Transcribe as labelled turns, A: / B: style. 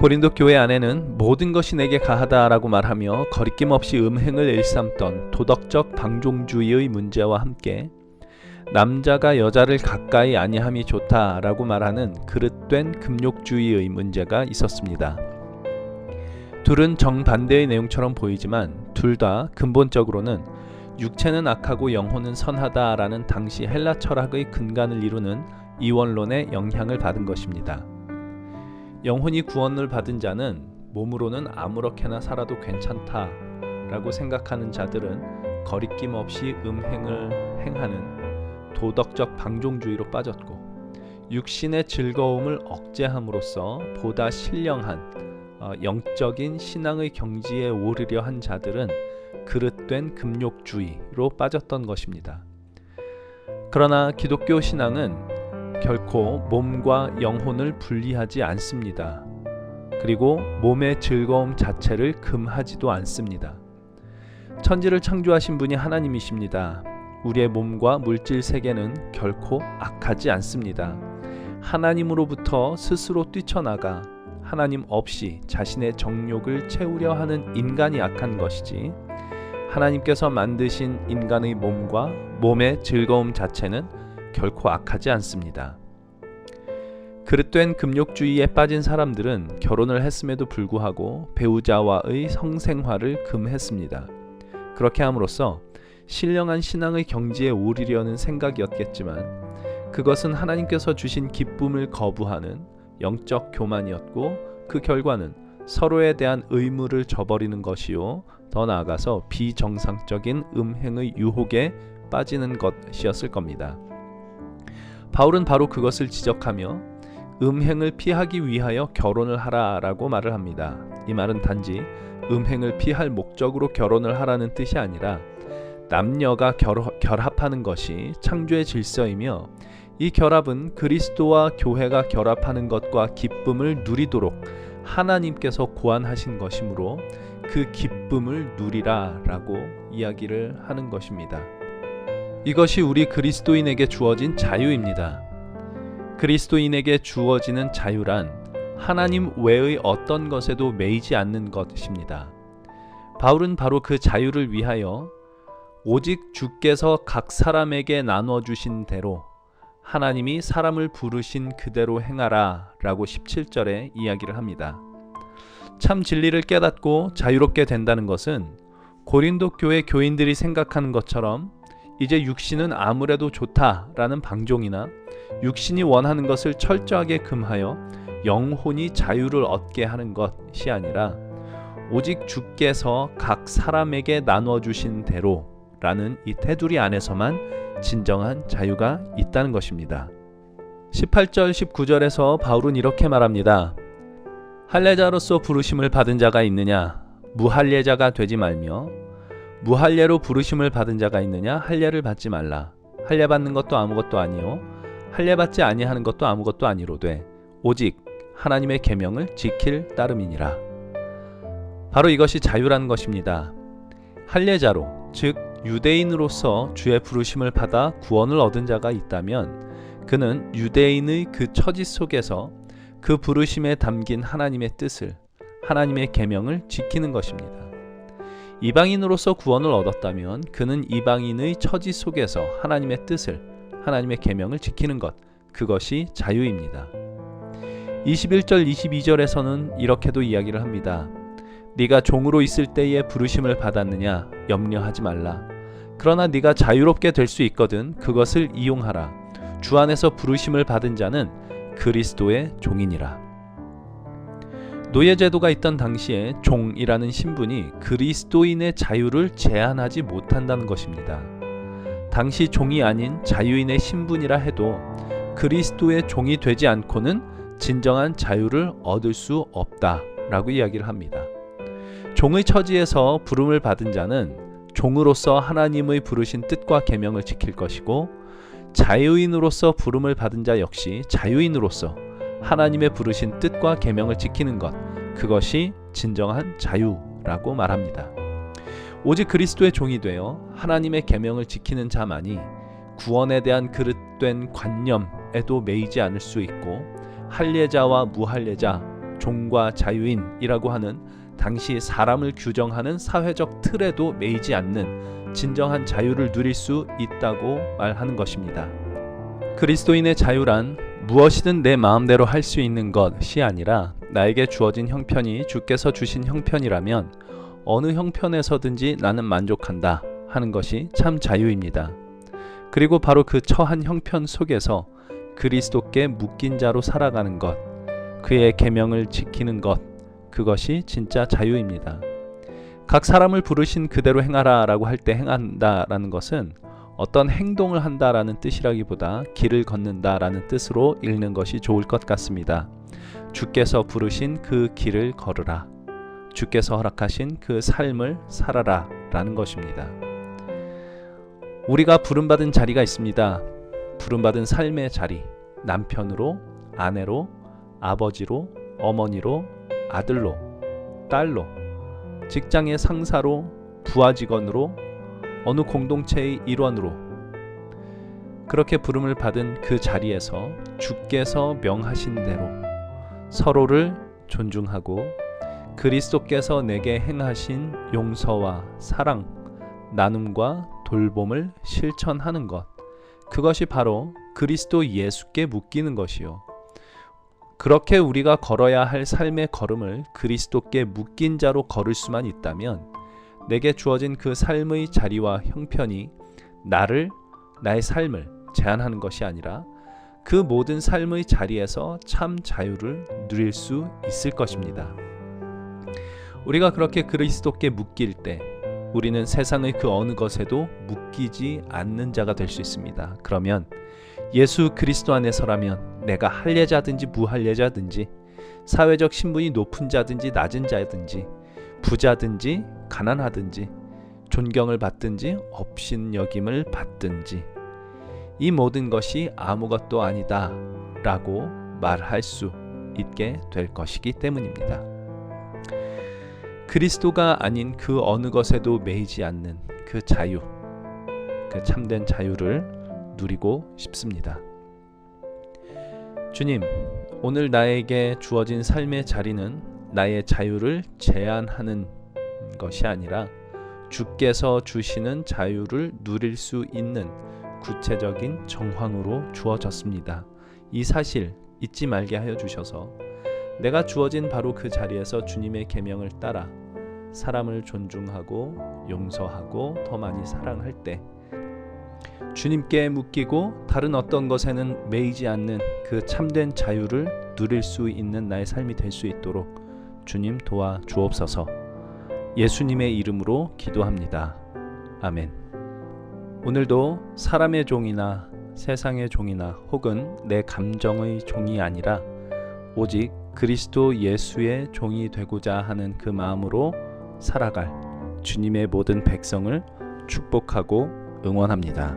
A: 고린도 교회 안에는 모든 것이 내게 가하다라고 말하며 거리낌 없이 음행을 일삼던 도덕적 방종주의의 문제와 함께 남자가 여자를 가까이 아니함이 좋다라고 말하는 그릇된 금욕주의의 문제가 있었습니다. 둘은 정반대의 내용처럼 보이지만 둘 다 근본적으로는 육체는 악하고 영혼은 선하다라는 당시 헬라 철학의 근간을 이루는 이원론의 영향을 받은 것입니다. 영혼이 구원을 받은 자는 몸으로는 아무렇게나 살아도 괜찮다라고 생각하는 자들은 거리낌 없이 음행을 행하는 도덕적 방종주의로 빠졌고, 육신의 즐거움을 억제함으로써 보다 신령한 영적인 신앙의 경지에 오르려 한 자들은 그릇된 금욕주의로 빠졌던 것입니다. 그러나 기독교 신앙은 결코 몸과 영혼을 분리하지 않습니다. 그리고 몸의 즐거움 자체를 금하지도 않습니다. 천지를 창조하신 분이 하나님이십니다. 우리의 몸과 물질 세계는 결코 악하지 않습니다. 하나님으로부터 스스로 뛰쳐나가 하나님 없이 자신의 정욕을 채우려 하는 인간이 악한 것이지, 하나님께서 만드신 인간의 몸과 몸의 즐거움 자체는 결코 악하지 않습니다. 그릇된 금욕주의에 빠진 사람들은 결혼을 했음에도 불구하고 배우자와의 성생활을 금했습니다. 그렇게 함으로써 신령한 신앙의 경지에 오르려는 생각이었겠지만 그것은 하나님께서 주신 기쁨을 거부하는 영적 교만이었고, 그 결과는 서로에 대한 의무를 저버리는 것이요, 더 나아가서 비정상적인 음행의 유혹에 빠지는 것이었을 겁니다. 바울은 바로 그것을 지적하며 음행을 피하기 위하여 결혼을 하라라고 말을 합니다. 이 말은 단지 음행을 피할 목적으로 결혼을 하라는 뜻이 아니라 남녀가 결합하는 것이 창조의 질서이며, 이 결합은 그리스도와 교회가 결합하는 것과 기쁨을 누리도록 하나님께서 고안하신 것이므로 그 기쁨을 누리라 라고 이야기를 하는 것입니다. 이것이 우리 그리스도인에게 주어진 자유입니다. 그리스도인에게 주어지는 자유란 하나님 외의 어떤 것에도 매이지 않는 것입니다. 바울은 바로 그 자유를 위하여 오직 주께서 각 사람에게 나눠주신 대로 하나님이 사람을 부르신 그대로 행하라 라고 17절에 이야기를 합니다. 참 진리를 깨닫고 자유롭게 된다는 것은 고린도 교회 교인들이 생각하는 것처럼 이제 육신은 아무래도 좋다라는 방종이나 육신이 원하는 것을 철저하게 금하여 영혼이 자유를 얻게 하는 것이 아니라 오직 주께서 각 사람에게 나눠주신 대로 라는 이 테두리 안에서만 진정한 자유가 있다는 것입니다. 18절 19절에서 바울은 이렇게 말합니다. 할례자로서 부르심을 받은 자가 있느냐? 무할례자가 되지 말며, 무할례로 부르심을 받은 자가 있느냐? 할례를 받지 말라. 할례 받는 것도 아무것도 아니요 할례 받지 아니하는 것도 아무것도 아니로되 오직 하나님의 계명을 지킬 따름이니라. 바로 이것이 자유라는 것입니다. 할례자로, 즉 유대인으로서 주의 부르심을 받아 구원을 얻은 자가 있다면 그는 유대인의 그 처지 속에서 그 부르심에 담긴 하나님의 뜻을, 하나님의 계명을 지키는 것입니다. 이방인으로서 구원을 얻었다면 그는 이방인의 처지 속에서 하나님의 뜻을, 하나님의 계명을 지키는 것, 그것이 자유입니다. 21절 22절에서는 이렇게도 이야기를 합니다. 네가 종으로 있을 때에 부르심을 받았느냐? 염려하지 말라. 그러나 네가 자유롭게 될 수 있거든 그것을 이용하라. 주 안에서 부르심을 받은 자는 그리스도의 종이니라. 노예제도가 있던 당시에 종이라는 신분이 그리스도인의 자유를 제한하지 못한다는 것입니다. 당시 종이 아닌 자유인의 신분이라 해도 그리스도의 종이 되지 않고는 진정한 자유를 얻을 수 없다라고 이야기를 합니다. 종의 처지에서 부름을 받은 자는 종으로서 하나님의 부르신 뜻과 계명을 지킬 것이고, 자유인으로서 부름을 받은 자 역시 자유인으로서 하나님의 부르신 뜻과 계명을 지키는 것, 그것이 진정한 자유라고 말합니다. 오직 그리스도의 종이 되어 하나님의 계명을 지키는 자만이 구원에 대한 그릇된 관념에도 매이지 않을 수 있고, 할례자와 무할례자, 종과 자유인이라고 하는 당시 사람을 규정하는 사회적 틀에도 매이지 않는 진정한 자유를 누릴 수 있다고 말하는 것입니다. 그리스도인의 자유란 무엇이든 내 마음대로 할 수 있는 것이 아니라 나에게 주어진 형편이 주께서 주신 형편이라면 어느 형편에서든지 나는 만족한다 하는 것이 참 자유입니다. 그리고 바로 그 처한 형편 속에서 그리스도께 묶인 자로 살아가는 것, 그의 계명을 지키는 것, 그것이 진짜 자유입니다. 각 사람을 부르신 그대로 행하라 라고 할 때 행한다라는 것은 어떤 행동을 한다라는 뜻이라기보다 길을 걷는다라는 뜻으로 읽는 것이 좋을 것 같습니다. 주께서 부르신 그 길을 걸으라. 주께서 허락하신 그 삶을 살아라 라는 것입니다. 우리가 부름받은 자리가 있습니다. 부름받은 삶의 자리, 남편으로, 아내로, 아버지로, 어머니로, 아들로, 딸로, 직장의 상사로, 부하 직원으로, 어느 공동체의 일원으로 그렇게 부름을 받은 그 자리에서 주께서 명하신 대로 서로를 존중하고 그리스도께서 내게 행하신 용서와 사랑, 나눔과 돌봄을 실천하는 것, 그것이 바로 그리스도 예수께 묶이는 것이요. 그렇게 우리가 걸어야 할 삶의 걸음을 그리스도께 묶인 자로 걸을 수만 있다면 내게 주어진 그 삶의 자리와 형편이 나의 삶을 제한하는 것이 아니라 그 모든 삶의 자리에서 참 자유를 누릴 수 있을 것입니다. 우리가 그렇게 그리스도께 묶일 때 우리는 세상의 그 어느 것에도 묶이지 않는 자가 될 수 있습니다. 그러면 예수 그리스도 안에서라면 내가 할례자든지 무할례자든지 사회적 신분이 높은 자든지 낮은 자든지 부자든지 가난하든지 존경을 받든지 업신여김을 받든지 이 모든 것이 아무것도 아니다 라고 말할 수 있게 될 것이기 때문입니다. 그리스도가 아닌 그 어느 것에도 매이지 않는 그 자유, 그 참된 자유를 누리고 싶습니다. 주님, 오늘 나에게 주어진 삶의 자리는 나의 자유를 제한하는 것이 아니라 주께서 주시는 자유를 누릴 수 있는 구체적인 정황으로 주어졌습니다. 이 사실 잊지 말게 하여 주셔서 내가 주어진 바로 그 자리에서 주님의 계명을 따라 사람을 존중하고 용서하고 더 많이 사랑할 때 주님께 묶이고 다른 어떤 것에는 매이지 않는 그 참된 자유를 누릴 수 있는 나의 삶이 될 수 있도록 주님 도와 주옵소서. 예수님의 이름으로 기도합니다. 아멘. 오늘도 사람의 종이나 세상의 종이나 혹은 내 감정의 종이 아니라 오직 그리스도 예수의 종이 되고자 하는 그 마음으로 살아갈 주님의 모든 백성을 축복하고 응원합니다.